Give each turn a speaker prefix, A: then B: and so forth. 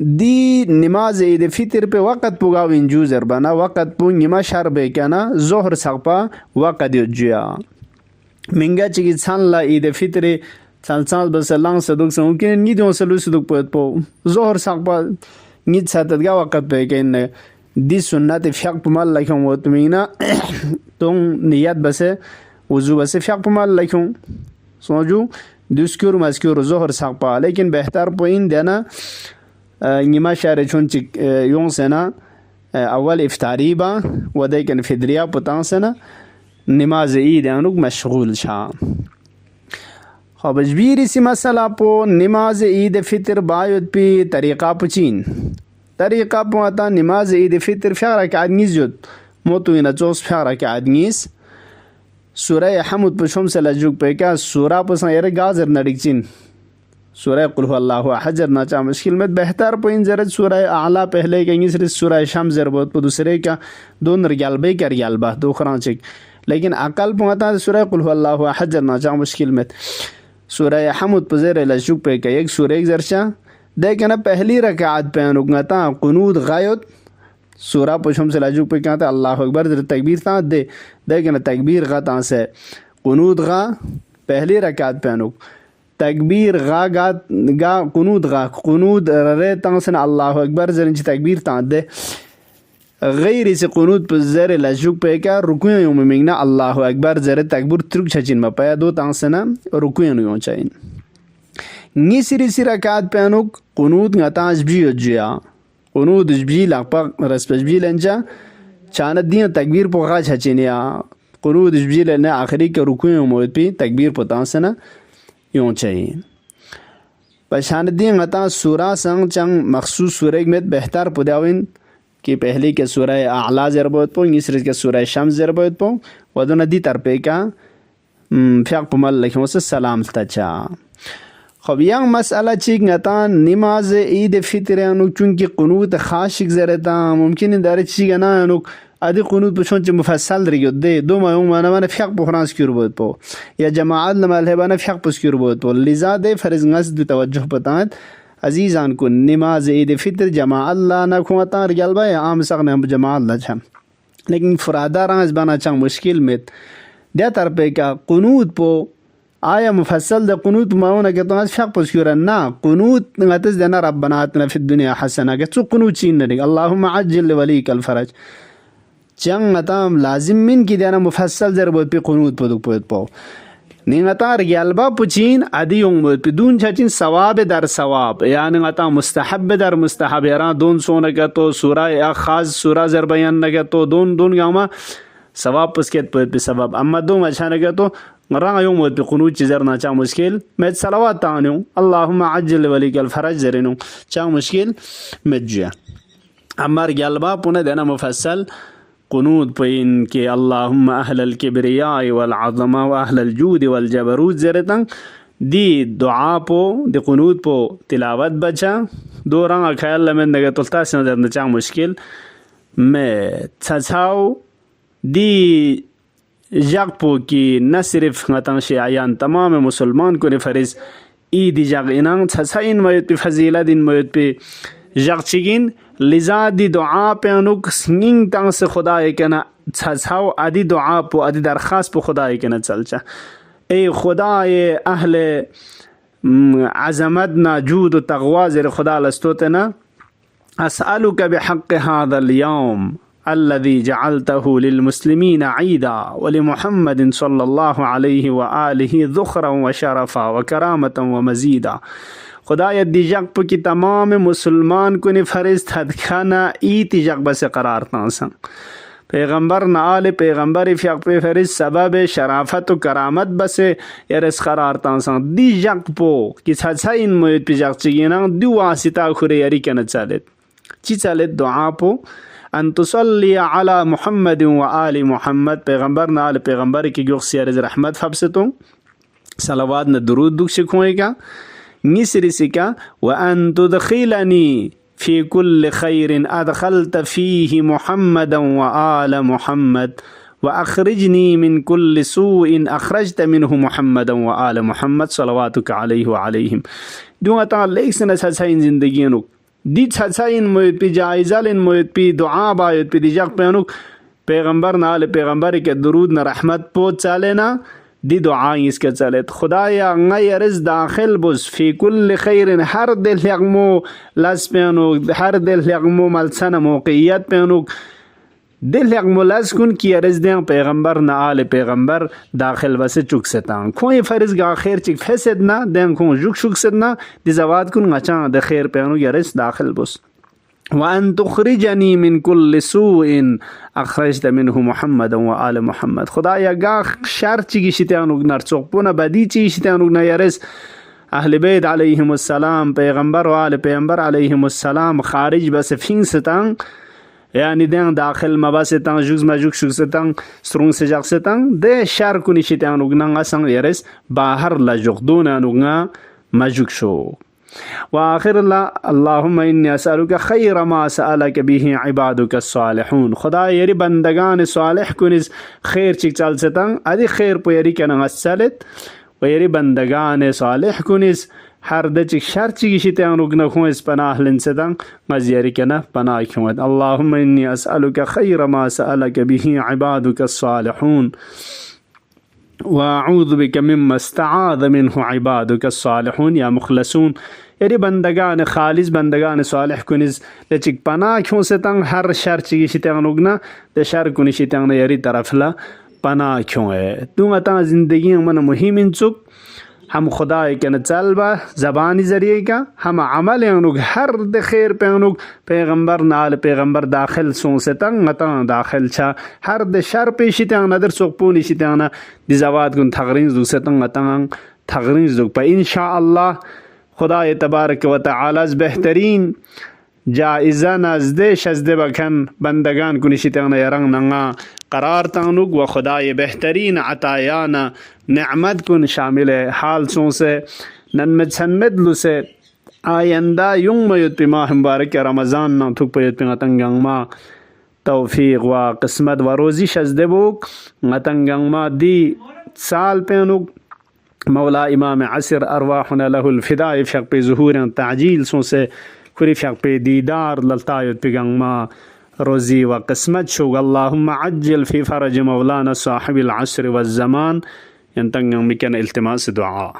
A: دی نماز عید فطر په وقت پوگاوین جوزر بنا وقت پو نیما شر بکنه ظهر سقپا وقت یجیا منگا چی سان لا عید فطر سان بس لان صدق سن ممکن نی دون سلو صدق پو ظهر سقپا نی ساتدگا وقت بکن دی سنت فقط مال لکم وتمینا تون نیت بس وضو بس فقط مال لکم سمجھو دسکور مذکور ظهر سقپا لیکن بهتر پوین دینا نیما شهر چون چی یون سنا اول افطاری با و دیکن فدریا پتان سنا نماز عید انوک مشغول شا. خب اجبیری سی مسئلہ پو نماز عید فطر باید پی طریقہ پچین طریقہ پو آتا نماز عید فطر فیغرہ که عدنیز جد موتوینا چوس فیغرہ که عدنیز سورہ حمد پشم سے لجوک پہ کیا سورہ پسان ایرے گازر نڑک چین سورہ قل هو اللہ احد ناچا مشکل میں بہتر پوین زرد سورہ اعلیٰ پہلے کے انگی سرد سورہ شمس زر بہت پو دوسرے کا دون رگیال بے کر ریال با دو خران چک لیکن اقل پوتا سورہ قل هو اللہ احد ناچا مشکل میں سورہ حمد پزیر لجوک پہ کہ ایک سورہ ایک زرچا دیکھنا پہلی رکعات پہ انگتا قنود غایت سورہ پشم سے لجوک پہ کہتا اللہ اکبر در تکبیر تا دے دیکھنا تکبیر غا سے قنود غا پہلی رکعات پہ انگ تکبیر غا گا قنود رے تنسن اللہ اکبر زرنچ تکبیر تا دے غیر سے قنود پر زر لجوک پہ کیا رکوین یوم منگنا اللہ اکبر زر تکبیر ترک چھچن ما پایا دو تنسنا رکوین یوم چاہین نی سری رکعات پہ انگ قنود غا جبی جیا قنود جبی لگپا رسپ جبی لنجا چاند دین تکبیر پو غا چھچنیا قنود جبی لنا آخری کے رکوین یوم پی تکبیر پو تنسنا یوں چاہیے پشان دین غتا سورہ سنگ چنگ مخصوص سورہ میں بہتر پداوین کہ پہلے کے سورہ اعلیٰ ضربت پو نیسرت کے سورہ شمس ضربت پو ودون دی ترپے کا فیق پمال لکھوں سے سلام تچا. خب یانگ مسئلہ چیک غتا نماز عید فطر انو چونکہ قنوت خاشق زرتا ممکن دار چیک نا انو ادی قنوت پشون چ مفصل درگو دے دو ما یوم انا فیق بخرانس کی ربوت پو یا جماعت لمال ہے فیق پس کی ربوت پو لذا دے فرض نصد توجہ پتات عزیزان کو نماز عید فطر جماعت اللہ نہ کھوتا رجال بھائی عام سغنے جماعت اللہ چھم لیکن فرادہ رانس بنا چنگ مشکل میں دیا تر پہ کا قنوت پو آیا مفصل دا قنوت ماونا کہ تو فیق پس کی رنا قنوت نغتز دینا ربنا آتنا فی الدنیا حسنہ کہ تو قنوت چین نرگ اللہم عجل ولیک الفرج چنگ تام لازم من کی دینا مفصل ضربت پی قنوت پدوک پوید پاو نینگتا رگیالبا پچین ادی یونگ پی دون چاچین ثواب در ثواب یعنی نگتا مستحب در مستحب یران دون سونگا تو سورہ خاص سورہ ضربیان نگا تو دون گاما ثواب پسکیت پوید پی ثواب اما دون اچھا نگا تو رنگ یونگ پی قنوت چیزر نا چا مشکل میں صلوات تانیوں اللہم عجل ولیک الفرج زرینوں چا مشکل میں جیا اما رگیالبا پونے دینا مفصل قنوت پین کہ اللہم اہل الکبریاء والعظمہ و اہل الجود والجبروت زرتن دی دعا پو دی قنوت پو تلاوت بچا دو رنگا خیال لمن نگا تلتا سے نظر نچا مشکل میں تھاو دی جگ پو کی نہ صرف غتن شیعیان تمام مسلمان کو نفرز عید جگ انان تھا ان میت پی فضیلہ دن میت پی جگ چگین لذا دی دعا پہ انوک سنگنگ تنگ سے خدا ایکنا چھاو ادی دعا پو ادی درخواست پو خدا ایکنا چلچا اے خدا اے اہل عظمتنا جود و تقوی زیر خدا لستوتنا اسألوک بحق هذا اليوم الذي جعلته للمسلمين عيدا ولمحمد صلى الله عليه وآله ذخرا وشرفا وكرامة ومزيدا خدا دی جگ پو کی تمام مسلمان کو نے فرض تھدکھانا ایت جگ بس قرار تانسن پیغمبر نال پیغمبر فیق پہ فرض سبب شرافت و کرامت بس یرس قرار تانسن دی جگ پو کی چھا ان موید پی جگ چگینا دو واسطہ کھرے یری کنا چالت چی چالت دعا پو ان تصلی علی محمد و آل محمد پیغمبر نال پیغمبر کی گوخ سیرز رحمت فبستوں صلوات نہ درود دکھ شکوئے گا نسری سکا وأن تدخلني في كل خير أدخلت فيه محمدا وآل محمد وأخرجني من كل سوء أخرجت منه محمدا وآل محمد صلواتك عليه وعليهم دون تعالى ليس نسحين زندگينك دی تساین موید پی جایزالین موید پی دعا باید پی دیجاق پیانوک پیغمبر نال پیغمبری که درود نه رحمت پود چالینا دی دعایی اس که چالت خدایا غیر از داخل بس فی کل خیر هر دل یغمو لس پیانوک هر دل یغمو ملسن موقعیت پیانوک دل یغمو لس کن کی ارز دین پیغمبر نه آل پیغمبر داخل بس چک ستان کوئی فرض گا خیر چک فسد نه دین کو جک شک سد نه دی زواد کن غچا د خیر پیانوک ارز داخل بس وأن تخرجني من كل سوء أخرجت منه محمد وآل محمد خدایا گا شر چی شیطانوک نر چوپونا بدی چی شیطانوک نیارس اهل بیت علیهم السلام پیغمبر و آل پیغمبر علیهم السلام خارج بس فین ستان یعنی دین داخل مباستان جوز مجوک شکستان سرون سجاق ستان ده شر کنی شیطانوک نغسان یارس باهر لجوق دونانوک مجوک شو وآخر الله اللهم إني أسألك خير ما سألك به عبادك الصالحون خدا يري بندگان صالح كنز خير چك چال ستان ادي خير پو يري كنا غسلت ويري بندگان صالح كنز هر د چك شر چك شتان رگنا خوز پناه لن ستان مز يري كنا پناه كمت اللهم إني أسألك خير ما سألك به عبادك الصالحون وأعوذ بك مما استعاذ منه عبادك الصالحون يا مخلصون یری بندگان خالص بندگان صالح کنیز لچک پناه کیوں ستان ہر شر چی شیطان اگنا د شر کنی شیطان یری طرف لا پناه کیوں ہے تو متا زندگی من مهم انچک ہم خدا کے نچلبا زبانی ذریعے کا ہم عمل انو ہر د خیر پہنو پیغمبر نال پیغمبر داخل سون ستان متا داخل چا ہر د شر پہ شیطان ندر سوپونی شیطان دی زواد کن تغرین دو ستان متا تغرین دو پا انشاءاللہ خدا تبارک و تعالی از بهترین جائزه نزده شزده بکن بندگان کنی شیطان یرنگ ننگا قرار تانوک و خدای بهترین عطایانا نعمت کن شامل حال سون سے ننمد سنمد لو سے آینده یون میود پی ماه مبارک رمضان نا تک پیود پی غتنگنگ ما توفیق و قسمت و روزی شزده بوک غتنگنگ ما دی سال پینوک مولا امام عصر ارواحنا له الفداء فشق پی ظهور تعجیل سون سے کری فشق پی دیدار للتایت پی گنگ ما روزی و قسمت شو اللهم عجل في فرج مولانا صاحب العصر والزمان ينتنغ مكان التماس دعاء